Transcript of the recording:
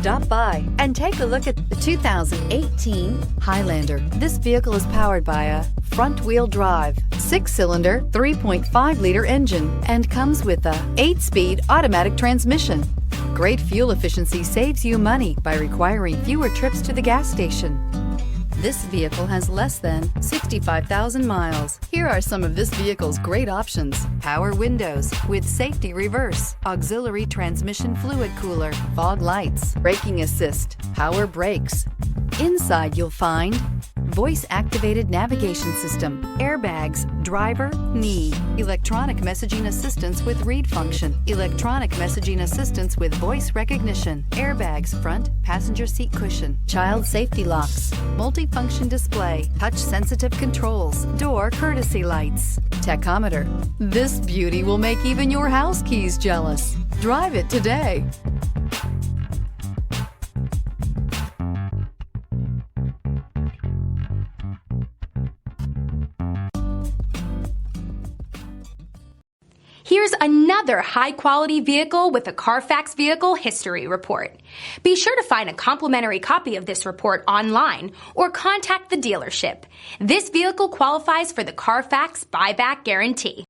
Stop by and take a look at the 2018 Highlander. This vehicle is powered by a front-wheel drive, 6-cylinder, 3.5-liter engine, and comes with a 8-speed automatic transmission. Great fuel efficiency saves you money by requiring fewer trips to the gas station. This vehicle has less than 65,000 miles. Here are some of this vehicle's great options: power windows with safety reverse, auxiliary transmission fluid cooler, fog lights, braking assist, power brakes. Inside you'll find voice-activated navigation system, airbags, driver, knee, electronic messaging assistance with read function, electronic messaging assistance with voice recognition, airbags front, passenger seat cushion, child safety locks, multifunction display, touch-sensitive controls, door courtesy lights, tachometer. This beauty will make even your house keys jealous. Drive it today. Here's another high-quality vehicle with a CARFAX Vehicle History Report. Be sure to find a complimentary copy of this report online or contact the dealership. This vehicle qualifies for the CARFAX Buyback Guarantee.